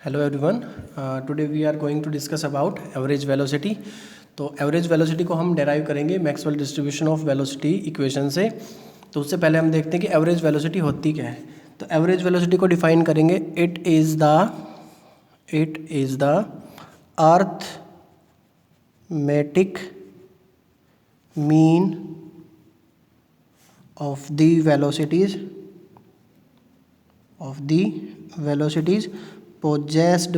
Hello everyone. Today we are going to discuss about average velocity. तो average velocity को हम derive करेंगे Maxwell distribution of velocity equation से। तो उससे पहले हम देखते हैं कि एवरेज वेलोसिटी होती क्या है। तो एवरेज वेलोसिटी को डिफाइन करेंगे, it is the arithmetic mean of the velocities possessed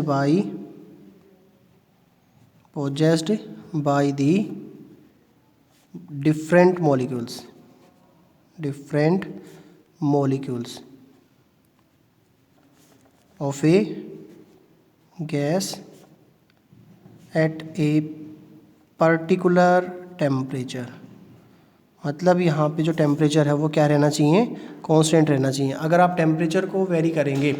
by the different molecules of a gas at a particular temperature। मतलब यहाँ पे जो टेम्परेचर है वो क्या रहना चाहिए, कांस्टेंट रहना चाहिए। अगर आप टेम्परेचर को वेरी करेंगे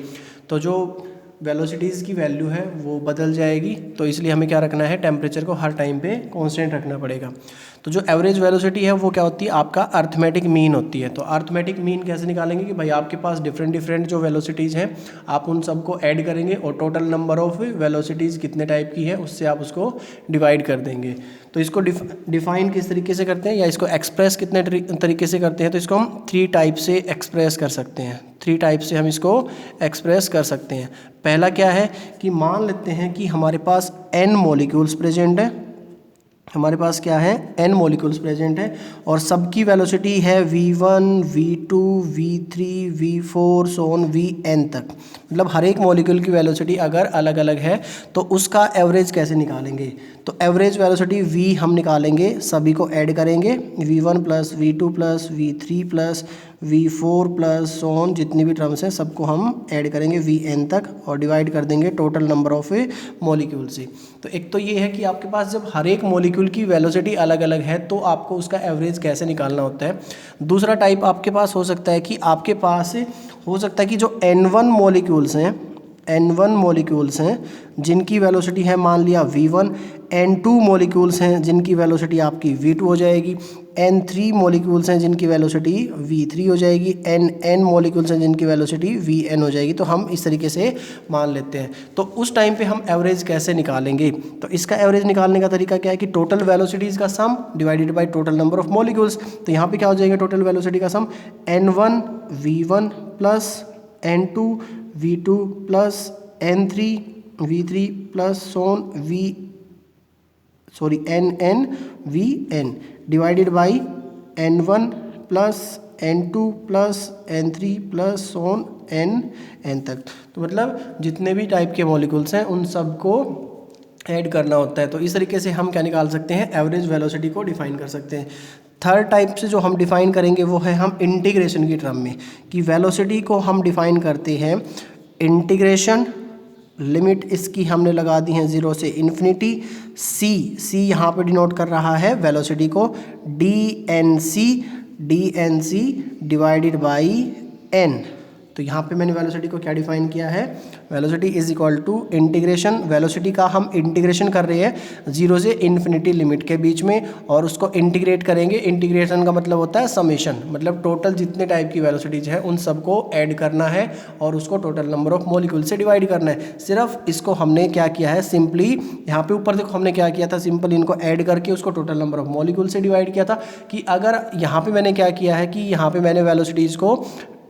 तो जो वेलोसिटीज़ की वैल्यू है वो बदल जाएगी। तो इसलिए हमें क्या रखना है, टेम्परेचर को हर टाइम पे कांस्टेंट रखना पड़ेगा। तो जो एवरेज वेलोसिटी है वो क्या होती है, आपका अर्थमेटिक मीन होती है। तो अर्थमेटिक मीन कैसे निकालेंगे कि भाई आपके पास डिफरेंट जो वेलोसिटीज़ हैं आप उन सबको ऐड करेंगे और टोटल नंबर ऑफ वेलोसिटीज़ कितने टाइप की है उससे आप उसको डिवाइड कर देंगे। तो इसको डिफाइन किस तरीके से करते हैं या इसको एक्सप्रेस कितने तरीके से करते हैं, तो इसको हम 3 टाइप से एक्सप्रेस कर सकते हैं। 3 टाइप से हम इसको एक्सप्रेस कर सकते हैं। पहला क्या है कि मान लेते हैं कि हमारे पास n मॉलिक्यूल्स प्रेजेंट है। हमारे पास क्या है, n मॉलिक्यूल्स प्रेजेंट है और सबकी वेलोसिटी है v1, v2, v3, v4 so on vn तक। मतलब हर एक मॉलिक्यूल की वेलोसिटी अगर अलग अलग है तो उसका एवरेज कैसे निकालेंगे। तो एवरेज वेलोसिटी v हम निकालेंगे, सभी को ऐड करेंगे, v1 plus v2 plus v3 plus v4 plus so on जितनी भी टर्म्स हैं सबको हम ऐड करेंगे vn तक और डिवाइड कर देंगे टोटल नंबर ऑफ मॉलिक्यूल से। तो एक तो ये है कि आपके पास जब हर एक मॉलिक्यूल की वेलोसिटी अलग अलग है तो आपको उसका एवरेज कैसे निकालना होता है। दूसरा टाइप आपके पास हो सकता है कि आपके पास हो सकता है कि जो n1 मॉलिक्यूल्स हैं जिनकी वेलोसिटी है मान लिया v1, n2 मॉलिक्यूल्स हैं जिनकी वेलोसिटी आपकी v2 हो जाएगी, n3 मॉलिक्यूल्स हैं जिनकी वेलोसिटी v3 हो जाएगी, n मॉलिक्यूल्स हैं जिनकी वेलोसिटी vn हो जाएगी। तो हम इस तरीके से मान लेते हैं। तो उस टाइम पे हम एवरेज कैसे निकालेंगे, तो इसका एवरेज निकालने का तरीका क्या है कि टोटल वेलोसिटीज़ का सम divided by total number of molecules. तो यहाँ पे क्या हो जाएगा, टोटल वेलोसिटी का सम n1 v1 plus n2 v2 plus n3 v3 plus so on nn vn divided by n1 plus n2 plus n3 plus so on n तक। तो मतलब जितने भी टाइप के मॉलिक्यूल्स हैं उन सबको ऐड करना होता है। तो इस तरीके से हम क्या निकाल सकते हैं, एवरेज वेलोसिटी को डिफाइन कर सकते हैं। थर्ड टाइप से जो हम डिफाइन करेंगे वो है हम इंटीग्रेशन की टर्म में, कि वेलोसिटी को हम डिफाइन करते हैं इंटीग्रेशन, लिमिट इसकी हमने लगा दी है 0 से इन्फिनिटी, सी यहाँ पे डिनोट कर रहा है वेलोसिटी को, D N C divided by N. तो यहाँ पे मैंने वेलोसिटी को क्या डिफाइन किया है, velocity is equal to integration, velocity का हम इंटीग्रेशन कर रहे हैं 0 से इन्फिनिटी लिमिट के बीच में और उसको इंटीग्रेट करेंगे। इंटीग्रेशन का मतलब होता है समेशन, मतलब टोटल जितने टाइप की वेलोसिटीज है उन सबको ऐड करना है और उसको टोटल नंबर ऑफ मॉलिक्यूल से डिवाइड करना है। सिर्फ इसको हमने क्या किया है, सिंपली यहाँ पे ऊपर देखो हमने क्या किया था, सिंपल इनको ऐड करके उसको टोटल नंबर ऑफ मॉलिक्यूल से डिवाइड किया था। कि अगर यहाँ पे मैंने क्या किया है कि यहाँ पे मैंने वेलोसिटीज़ को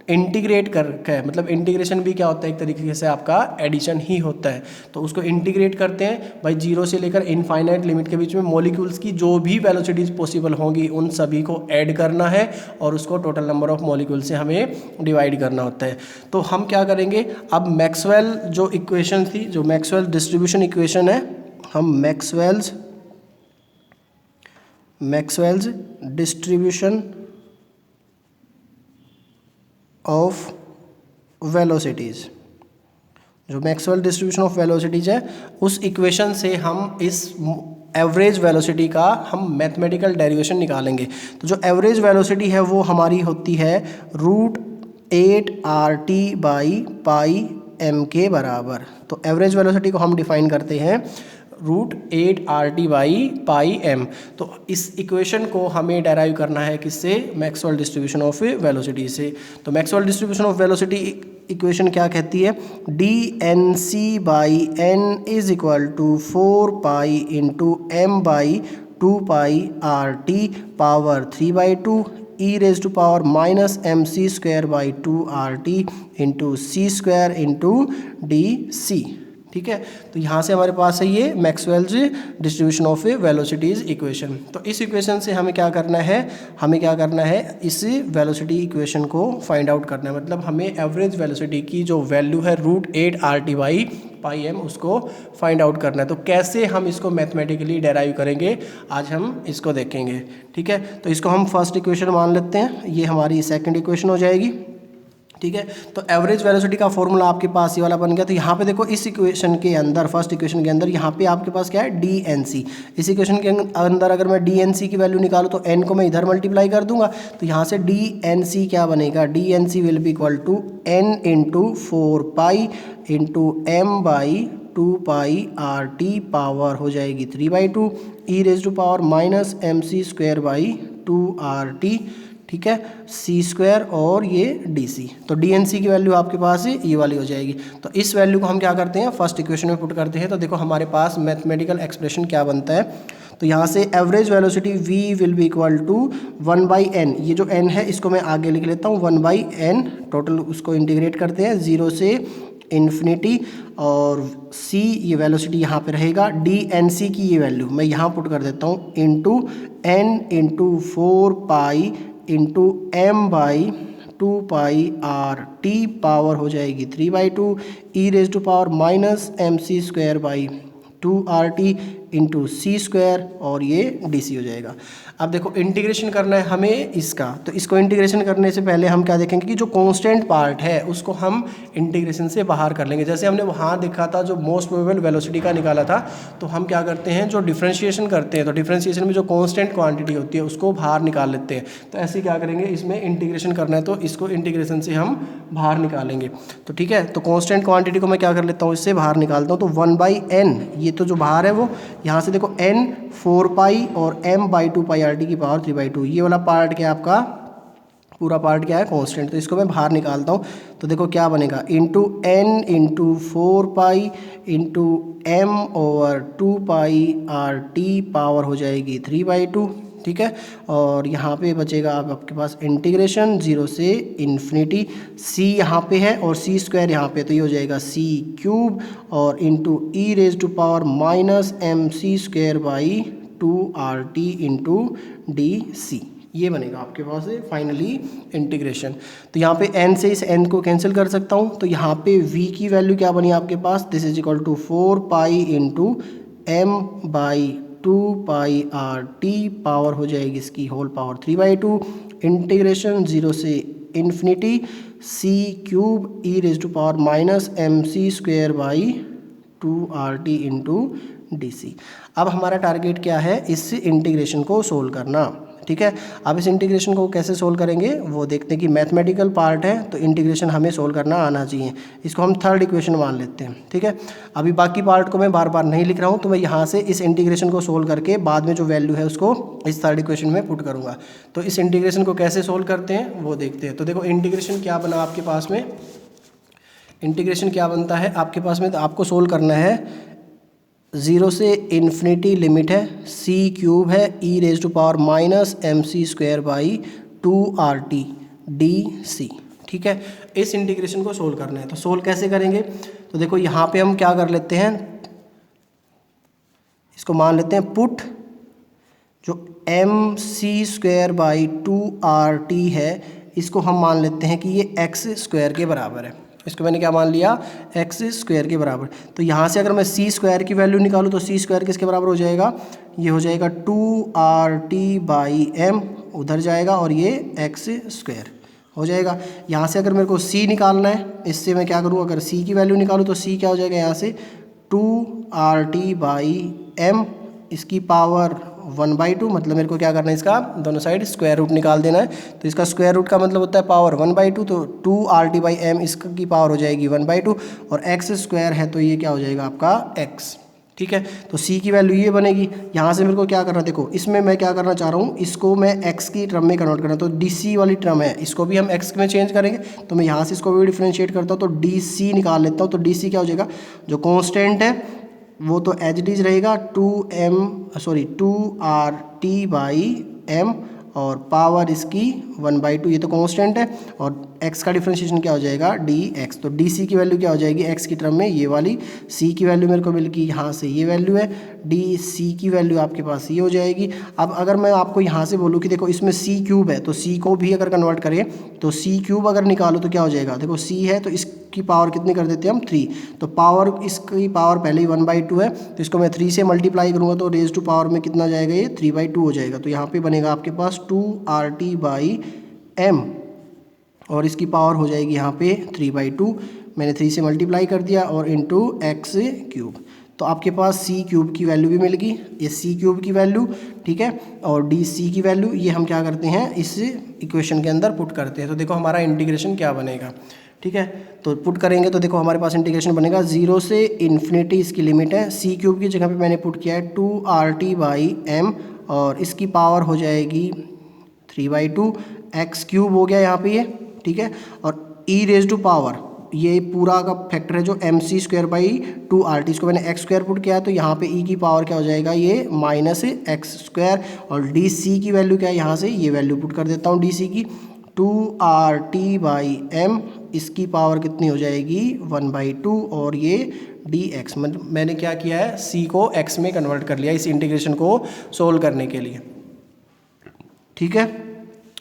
इंटीग्रेट कर रखा है, मतलब इंटीग्रेशन भी क्या होता है, एक तरीके से आपका एडिशन ही होता है। तो उसको इंटीग्रेट करते हैं भाई 0 से लेकर इनफाइनाइट लिमिट के बीच में मॉलिक्यूल्स की जो भी वेलोसिटीज़ पॉसिबल होंगी उन सभी को ऐड करना है और उसको टोटल नंबर ऑफ मॉलिक्यूल से हमें डिवाइड करना होता है। तो हम क्या करेंगे, अब मैक्सवेल जो इक्वेशन थी, जो मैक्सवेल डिस्ट्रीब्यूशन इक्वेशन है, हम मैक्सवेल्स डिस्ट्रीब्यूशन ऑफ वेलोसिटीज़, जो मैक्सवेल डिस्ट्रीब्यूशन ऑफ वेलोसिटीज़ है उस इक्वेशन से हम इस एवरेज वेलोसिटी का हम मैथमेटिकल डेरिवेशन निकालेंगे। तो जो एवरेज वेलोसिटी है वो हमारी होती है √8RT/πm के बराबर। तो एवरेज वेलोसिटी को हम डिफाइन करते हैं √8RT/πm। तो इस इक्वेशन को हमें डेराइव करना है किससे, मैक्सवेल डिस्ट्रीब्यूशन ऑफ वेलोसिटी से। तो Maxwell distribution of velocity equation क्या कहती है, D N C by N is equal to 4 pi into M by 2 pi R T power 3/2 E raise to power minus M C square by 2 RT into C square into D C. ठीक है, तो यहाँ से हमारे पास है ये Maxwell's distribution of velocities equation. तो इस इक्वेशन से हमें क्या करना है, इस वेलोसिटी इक्वेशन को फाइंड आउट करना है। मतलब हमें एवरेज वेलोसिटी की जो वैल्यू है √8 RT/πm उसको फाइंड आउट करना है। तो कैसे हम इसको मैथमेटिकली डेराइव करेंगे, आज हम इसको देखेंगे। ठीक है, तो इसको हम फर्स्ट इक्वेशन मान लेते हैं, ये हमारी सेकंड इक्वेशन हो जाएगी। ठीक है, तो एवरेज वेलोसिटी का फॉर्मूला आपके पास ये वाला बन गया। तो यहाँ पे देखो इस इक्वेशन के अंदर, फर्स्ट इक्वेशन के अंदर यहाँ पे आपके पास क्या है, डी एन सी। इस इक्वेशन के अंदर अगर मैं डी एन सी की वैल्यू निकालूँ तो एन को मैं इधर मल्टीप्लाई कर दूंगा, तो यहाँ से डी एन सी क्या बनेगा, D N C will be equal to N into 4 pi into M by 2 pi RT power हो जाएगी 3/2 ई raise to power minus M C square by 2 RT। ठीक है, सी स्क्वायर और ये डी सी। तो D N सी की वैल्यू आपके पास ये वाली हो जाएगी। तो इस वैल्यू को हम क्या करते हैं, फर्स्ट इक्वेशन में पुट करते हैं। तो देखो हमारे पास मैथमेटिकल एक्सप्रेशन क्या बनता है। तो यहाँ से average velocity v will be equal to 1/n, ये जो n है इसको मैं आगे लिख लेता हूँ 1/n, टोटल उसको इंटीग्रेट करते हैं 0 से इन्फिनिटी, और c ये वेलोसिटी यहाँ पे रहेगा, डी एन सी की ये वैल्यू मैं यहाँ पुट कर देता हूँ into n into 4 pi into M by 2 pi RT power हो जाएगी 3/2 ई raise to power minus M C square by 2 RT into C square और ये डी सी हो जाएगा। अब देखो इंटीग्रेशन करना है हमें इसका, तो इसको इंटीग्रेशन करने से पहले हम क्या देखेंगे कि जो कांस्टेंट पार्ट है उसको हम इंटीग्रेशन से बाहर कर लेंगे। जैसे हमने वहाँ देखा था जो मोस्ट प्रोबेबल वेलोसिटी का निकाला था, तो हम क्या करते हैं, जो डिफ्रेंशिएशन करते हैं, तो डिफ्रेंशिएशन में जो कांस्टेंट क्वांटिटी होती है उसको बाहर निकाल लेते हैं। तो ऐसे क्या करेंगे, इसमें इंटीग्रेशन करना है तो इसको इंटीग्रेशन से हम बाहर निकालेंगे। तो ठीक है, तो कांस्टेंट क्वांटिटी को मैं क्या कर लेता हूँ, इससे बाहर निकालता हूँ। तो 1/n, ये तो जो बाहर है वो यहाँ से देखो n 4 पाई और m बाई 2 पाई RT की पावर 3/2, ये वाला पार्ट क्या है आपका, पूरा पार्ट क्या है, कांस्टेंट। तो इसको मैं बाहर निकालता हूँ। तो देखो क्या बनेगा, into n into 4 pi into m over 2 pi RT power हो जाएगी 3/2। ठीक है, और यहाँ पे बचेगा आपके पास इंटीग्रेशन 0 से इन्फिनिटी, c यहाँ पे है और c स्क्वायर यहाँ पे, तो ये हो जाएगा c क्यूब और into E raise to power minus M C square by 2 RT into D C. ये बनेगा आपके पास फाइनली इंटीग्रेशन। तो यहाँ पे n से इस n को कैंसिल कर सकता हूँ। तो यहाँ पे v की वैल्यू क्या बनी आपके पास, this is equal to 4 pi into M by 2 pi RT power हो जाएगी इसकी होल पावर 3/2 इंटीग्रेशन 0 से infinity c cube e raise to power minus M C square by 2 RT into D C. अब हमारा टारगेट क्या है, इस integration को सोल्व करना। ठीक है, अब इस इंटीग्रेशन को कैसे सोल्व करेंगे वो देखते हैं कि मैथमेटिकल पार्ट है तो इंटीग्रेशन हमें सोल्व करना आना चाहिए। इसको हम थर्ड इक्वेशन मान लेते हैं। ठीक है, अभी बाकी पार्ट को मैं बार बार नहीं लिख रहा हूँ, तो मैं यहाँ से इस इंटीग्रेशन को सोल्व करके बाद में जो वैल्यू है उसको इस थर्ड इक्वेशन में पुट करूँगा। तो इस इंटीग्रेशन को कैसे सोल्व करते हैं वो देखते हैं। तो देखो इंटीग्रेशन क्या बना आपके पास में, इंटीग्रेशन क्या बनता है आपके पास में, तो आपको सोल्व करना है 0 से इन्फिनिटी लिमिट है, c क्यूब है e raise to power minus M C square by 2 RT D C. ठीक है, इस इंटीग्रेशन को सोल्व करना है। तो सोल्व कैसे करेंगे, तो देखो यहाँ पे हम क्या कर लेते हैं, इसको मान लेते हैं पुट जो M C square by 2 RT है इसको हम मान लेते हैं कि ये x स्क्वायर के बराबर है। इसको मैंने क्या मान लिया, एक्स स्क्वायर के बराबर। तो यहाँ से अगर मैं सी स्क्वायर की वैल्यू निकालूँ तो सी स्क्वायर किसके बराबर हो जाएगा, ये हो जाएगा 2RT/m, उधर जाएगा और ये एक्स स्क्वायर हो जाएगा। यहाँ से अगर मेरे को सी निकालना है, इससे मैं क्या करूँ, अगर सी की वैल्यू निकालूँ तो सी क्या हो जाएगा, यहाँ से 2RT/m, इसकी पावर 1/2, मतलब मेरे को क्या करना है, इसका दोनों साइड स्क्वायर रूट निकाल देना है। तो इसका स्क्वायर रूट का मतलब होता है पावर 1/2, तो 2RT/m इसकी पावर हो जाएगी 1/2, और एक्स स्क्वायर है तो ये क्या हो जाएगा आपका x। ठीक है। तो c की वैल्यू ये बनेगी। यहाँ से मेरे को क्या करना, देखो इसमें मैं क्या करना चाह रहा हूँ, इसको मैं x की टर्म में कन्वर्ट करना, तो dc वाली टर्म है, इसको भी हम x में चेंज करेंगे। तो मैं यहाँ से इसको भी डिफ्रेंशिएट करता हूँ, तो dc निकाल लेता हूँ। तो dc क्या हो जाएगा, जो कांस्टेंट है वो तो एज इट इज रहेगा 2r/m, और पावर इसकी 1/2, ये तो कांस्टेंट है, और x का डिफरेंशिएशन क्या हो जाएगा dx। तो dc की वैल्यू क्या हो जाएगी x की टर्म में ये वाली, c की वैल्यू मेरे को मिल गई, यहाँ से ये वैल्यू है, dc की वैल्यू आपके पास ये हो जाएगी। अब अगर मैं आपको यहाँ से बोलूँ कि देखो इसमें c क्यूब है, तो c को भी अगर कन्वर्ट करें तो c क्यूब अगर निकालो तो क्या हो जाएगा, देखो c है तो इसकी पावर कितनी कर देते हैं हम 3, तो पावर इसकी पावर पहले ही 1/2 है, तो इसको मैं 3 से मल्टीप्लाई करूँगा तो रेज टू पावर में कितना जाएगा, ये 3/2 हो जाएगा। तो यहाँ पे बनेगा आपके पास 2RT/m, और इसकी पावर हो जाएगी यहाँ पे 3/2, मैंने 3 से मल्टीप्लाई कर दिया, और इंटू x क्यूब। तो आपके पास c क्यूब की वैल्यू भी मिल गई, ये c क्यूब की वैल्यू, ठीक है, और dc की वैल्यू ये हम क्या करते हैं इस इक्वेशन के अंदर पुट करते हैं। तो देखो हमारा इंटीग्रेशन क्या बनेगा, ठीक है, तो पुट करेंगे तो देखो हमारे पास इंटीग्रेशन बनेगा 0 से इन्फिनिटी, इसकी लिमिट है, c क्यूब की जगह पे मैंने पुट किया है 2RT/m, और इसकी पावर हो जाएगी 3/2, x क्यूब हो गया यहाँ पे ये, ठीक है, और e रेज टू पावर ये पूरा का फैक्टर है जो mc²/2RT, इसको मैंने x स्क्वायर पुट किया है, तो यहाँ पे e की पावर क्या हो जाएगा, ये -x², और dc की वैल्यू क्या है, यहाँ से ये वैल्यू पुट कर देता हूँ dc की 2RT/m, इसकी पावर कितनी हो जाएगी 1/2, और ये dx, मतलब मैंने क्या किया है c को x में कन्वर्ट कर लिया इस इंटीग्रेशन को सोल्व करने के लिए, ठीक है।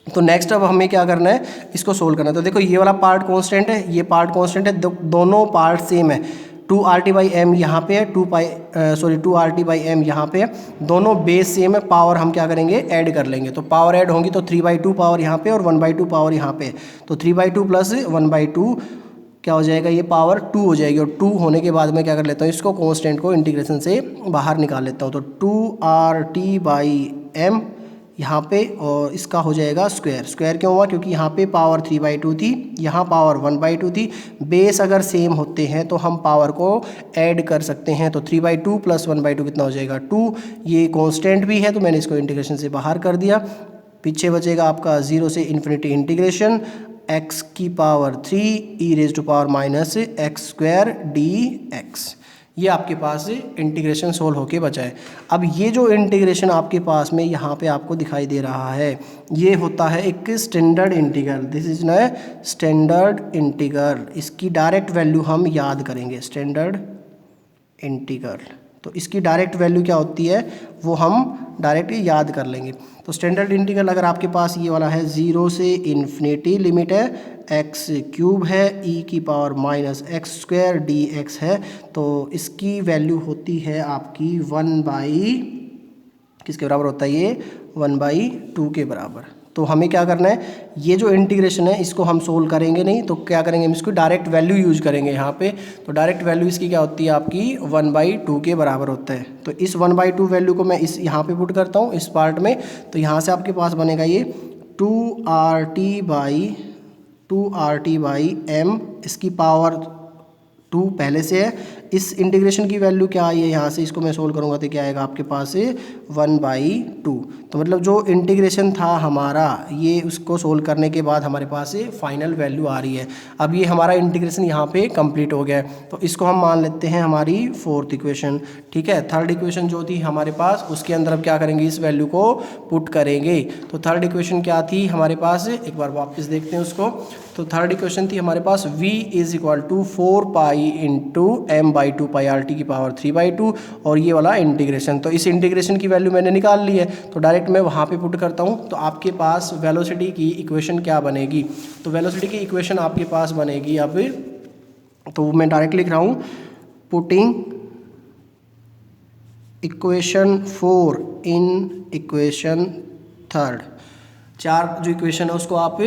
तो नेक्स्ट अब हमें क्या करना है, इसको सोल्व करना है। तो देखो ये वाला पार्ट कांस्टेंट है, ये पार्ट कांस्टेंट है, दोनों पार्ट सेम है, 2RT/m यहाँ पे है, 2RT/m यहाँ पे है, दोनों बेस सेम है, पावर हम क्या करेंगे ऐड कर लेंगे, तो पावर ऐड होंगी तो 3/2 पावर यहाँ पे और 1/2 पावर यहाँ पे, तो 3/2 प्लस 1/2 क्या हो जाएगा, ये पावर 2 हो जाएगी, और 2 होने के बाद मैं क्या कर लेता हूँ, इसको कांस्टेंट को इंटीग्रेशन से बाहर निकाल लेता हूँ। तो 2RT/m यहाँ पे, और इसका हो जाएगा स्क्वायर, स्क्वायर क्यों हुआ, क्योंकि यहाँ पे पावर 3/2 थी, यहाँ पावर 1/2 थी, बेस अगर सेम होते हैं तो हम पावर को ऐड कर सकते हैं, तो 3/2 प्लस 1/2 कितना हो जाएगा 2, ये कांस्टेंट भी है तो मैंने इसको इंटीग्रेशन से बाहर कर दिया, पीछे बचेगा आपका 0 से इन्फिनिटी इंटीग्रेशन x की power 3 e raise to power -x² dx, ये आपके पास इंटीग्रेशन सोल्व होके बचा है। अब ये जो इंटीग्रेशन आपके पास में यहाँ पे आपको दिखाई दे रहा है, ये होता है एक स्टैंडर्ड इंटीग्रल, दिस इज न स्टैंडर्ड इंटीग्रल, इसकी डायरेक्ट वैल्यू हम याद करेंगे, स्टैंडर्ड इंटीग्रल, तो इसकी डायरेक्ट वैल्यू क्या होती है वो हम डायरेक्ट याद कर लेंगे। तो स्टैंडर्ड इंटीग्रल अगर आपके पास ये वाला है 0 से इन्फिनिटी, लिमिट है x क्यूब है, e की पावर -x² dx है, तो इसकी वैल्यू होती है आपकी किसके बराबर होता है, ये 1/2 के बराबर। तो हमें क्या करना है, ये जो इंटीग्रेशन है इसको हम सोल्व करेंगे नहीं, तो क्या करेंगे हम इसको डायरेक्ट वैल्यू यूज करेंगे यहाँ पे, तो डायरेक्ट वैल्यू इसकी क्या होती है आपकी 1/2 के बराबर होता है। तो इस 1/2 वैल्यू को मैं इस यहाँ पे पुट करता हूँ इस पार्ट में, तो यहाँ से आपके पास बनेगा ये 2RT/m, इसकी पावर 2 पहले से है, इस इंटीग्रेशन की वैल्यू क्या आई है, यहाँ से इसको मैं सोल्व करूँगा तो क्या आएगा आपके पास 1/2। तो मतलब जो इंटीग्रेशन था हमारा, ये उसको सोल्व करने के बाद हमारे पास फाइनल वैल्यू आ रही है। अब ये हमारा इंटीग्रेशन यहाँ पे कंप्लीट हो गया है, तो इसको हम मान लेते हैं हमारी 4th इक्वेशन, ठीक है। 3rd इक्वेशन जो थी हमारे पास, उसके अंदर अब क्या करेंगे, इस वैल्यू को पुट करेंगे। तो 3rd इक्वेशन क्या थी हमारे पास, एक बार वापस देखते हैं उसको। तो 3rd इक्वेशन थी हमारे पास v = 4π × m/2 πRT की पावर 3/2, और ये वाला इंटीग्रेशन, तो इस इंटीग्रेशन की वैल्यू मैंने निकाल ली है, तो डायरेक्ट मैं वहाँ पे पुट करता हूँ। तो आपके पास वेलोसिटी की इक्वेशन क्या बनेगी, तो वेलोसिटी की इक्वेशन आपके पास बनेगी, अब तो मैं डायरेक्ट लिख रहा हूँ, putting equation 4 in equation 3rd, 4 जो इक्वेशन है उसको आप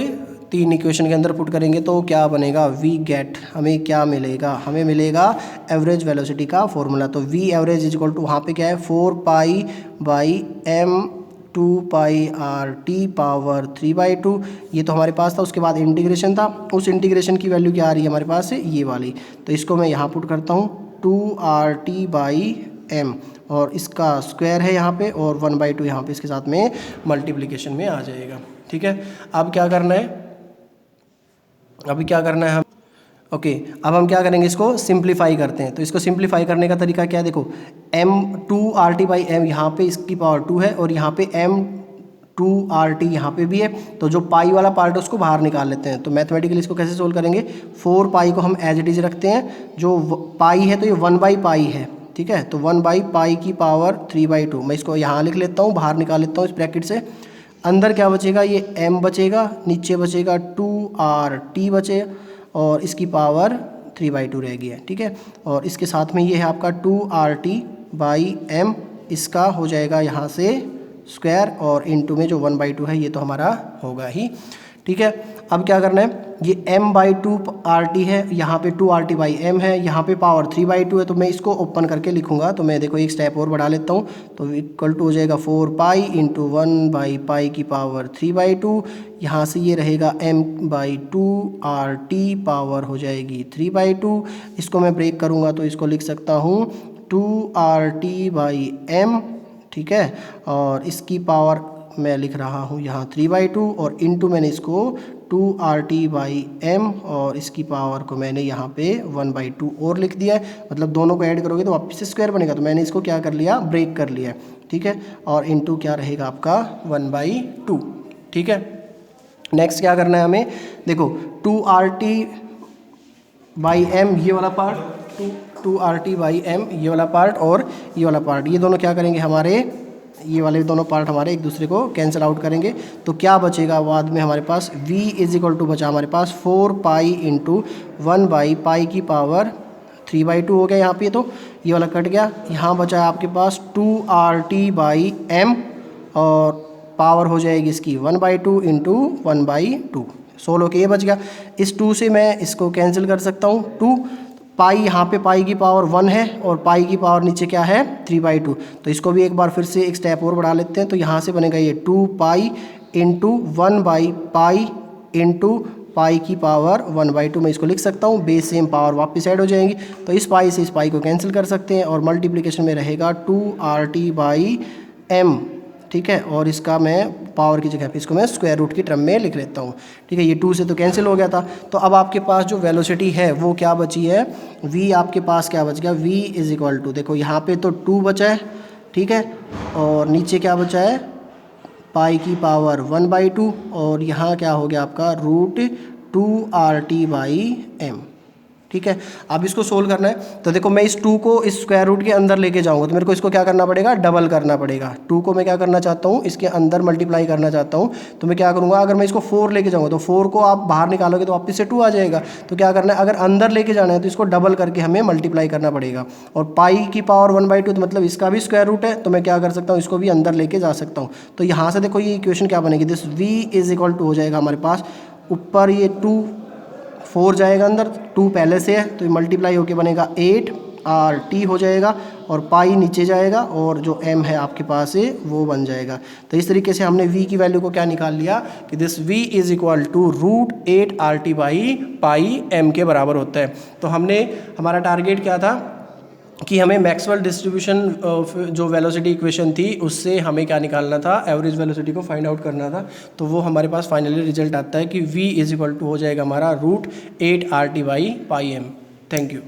3 इक्वेशन के अंदर पुट करेंगे तो क्या बनेगा, वी गेट, हमें क्या मिलेगा, हमें मिलेगा एवरेज वेलोसिटी का फॉर्मूला। तो V average is equal to वहाँ पे क्या है 4π/m2πRT पावर 3/2, ये तो हमारे पास था। उसके बाद इंटीग्रेशन था, उस इंटीग्रेशन की वैल्यू क्या आ रही है हमारे पास ये वाली, तो इसको मैं यहाँ पुट करता हूँ 2RT/m एम, और इसका स्क्वायर है यहाँ पे, और 1/2 यहाँ पे इसके साथ में मल्टीप्लिकेशन में आ जाएगा। ठीक है, अब क्या करना है, अभी क्या करना है हम, ओके अब हम क्या करेंगे, इसको सिंप्लीफाई करते हैं। तो इसको सिंप्लीफाई करने का तरीका क्या है, देखो m2RT/m यहाँ पे इसकी पावर 2 है, और यहाँ पे m2RT यहाँ पे भी है, तो जो पाई वाला पार्ट है उसको बाहर निकाल लेते हैं। तो मैथमेटिकली इसको कैसे सोल्व करेंगे, 4 पाई को हम एज इट इज रखते हैं, जो पाई है तो ये 1/पाई है, ठीक है, तो 1/पाई की पावर 3/2, मैं इसको यहाँ लिख लेता हूँ, बाहर निकाल लेता हूँ इस ब्रैकेट से। अंदर क्या बचेगा, ये m बचेगा, नीचे बचेगा 2RT बचेगा, और इसकी पावर 3/2 रह गई है। ठीक है, और इसके साथ में ये है आपका 2RT/m, इसका हो जाएगा यहाँ से स्क्वायर, और इनटू में जो 1/2 है ये तो हमारा होगा ही। ठीक है, अब क्या करना है, ये m/2RT है, यहाँ पे 2RT/m है, यहाँ पे पावर 3/2 है, तो मैं इसको ओपन करके लिखूंगा। तो मैं देखो एक स्टेप और बढ़ा लेता हूँ, तो इक्वल टू हो जाएगा 4 पाई इंटू 1/पाई की पावर 3/2, यहाँ से ये रहेगा m/2RT पावर हो जाएगी 3/2, इसको मैं ब्रेक करूँगा तो इसको लिख सकता हूँ 2RT/m, ठीक है, और इसकी पावर मैं लिख रहा हूँ यहाँ 3/2, और इनटू मैंने इसको 2RT/m, और इसकी पावर को मैंने यहाँ पे 1/2 और लिख दिया है। मतलब दोनों को ऐड करोगे तो वापस से स्क्वायर बनेगा, तो मैंने इसको क्या कर लिया, ब्रेक कर लिया है। ठीक है, और इनटू क्या रहेगा आपका 1/2। ठीक है, नेक्स्ट क्या करना है हमें, देखो 2RT/m ये वाला पार्ट, 2RT/m ये वाला पार्ट, और ये वाला पार्ट, ये दोनों क्या करेंगे हमारे, ये वाले दोनों पार्ट हमारे एक दूसरे को कैंसिल आउट करेंगे। तो क्या बचेगा बाद में हमारे पास, v इज इक्वल टू बचा हमारे पास 4 पाई इंटू 1/पाई की पावर 3/2 हो गया यहाँ पे, तो ये वाला कट गया। यहाँ बचा है आपके पास 2RT/m, और पावर हो जाएगी इसकी 1/2 इंटू 1/2, 16 के ये बच गया। इस 2 से मैं इसको कैंसिल कर सकता हूँ, 2 पाई, यहाँ पे पाई की पावर 1 है, और पाई की पावर नीचे क्या है 3/2, तो इसको भी एक बार फिर से एक स्टेप और बढ़ा लेते हैं। तो यहाँ से बनेगा ये 2 पाई इंटू 1/पाई इंटू पाई की पावर 1/2, मैं इसको लिख सकता हूँ, बेस सेम पावर वापस ऐड हो जाएंगी, तो इस पाई से इस पाई को कैंसिल कर सकते हैं, और मल्टीप्लिकेशन में रहेगा 2RT/m। ठीक है, और इसका मैं पावर की जगह पे इसको मैं स्क्वायर रूट की टर्म में लिख लेता हूँ। ठीक है, ये 2 से तो कैंसिल हो गया था, तो अब आपके पास जो वेलोसिटी है वो क्या बची है, v आपके पास क्या बच गया, v इज इक्वल टू, देखो यहाँ पे तो 2 बचा है, ठीक है, और नीचे क्या बचा है, पाई की पावर 1/2, और यहाँ क्या हो गया आपका √2RT/m। ठीक है, अब इसको सोल्व करना है, तो देखो मैं इस 2 को इस स्क्वायर रूट के अंदर लेके जाऊंगा, तो मेरे को इसको क्या करना पड़ेगा, डबल करना पड़ेगा। 2 को मैं क्या करना चाहता हूँ, इसके अंदर मल्टीप्लाई करना चाहता हूँ, तो मैं क्या करूँगा, अगर मैं इसको 4 लेके जाऊँगा तो 4 को आप बाहर निकालोगे तो वापस से 2 आ जाएगा। तो क्या करना है, अगर अंदर लेके जाना है तो इसको डबल करके हमें मल्टीप्लाई करना पड़ेगा, और पाई की पावर 1/2 तो मतलब इसका भी स्क्वायर रूट है, तो मैं क्या कर सकता हूँ, इसको भी अंदर लेके जा सकता हूँ। तो यहाँ से देखो ये इक्वेशन क्या बनेगी, this v is equal to हो जाएगा हमारे पास, ऊपर ये 4 जाएगा अंदर, 2 पहले से है तो ये मल्टीप्लाई होके बनेगा 8RT हो जाएगा, और पाई नीचे जाएगा, और जो m है आपके पास है वो बन जाएगा। तो इस तरीके से हमने v की वैल्यू को क्या निकाल लिया कि this v is equal to √8RT/पाई m के बराबर होता है। तो हमने, हमारा टारगेट क्या था कि हमें मैक्सवेल डिस्ट्रीब्यूशन जो वेलोसिटी इक्वेशन थी उससे हमें क्या निकालना था, एवरेज वेलोसिटी को फाइंड आउट करना था। तो वो हमारे पास फाइनली रिजल्ट आता है कि v इज इक्वल टू हो जाएगा हमारा √8RT/पाई m। Thank you.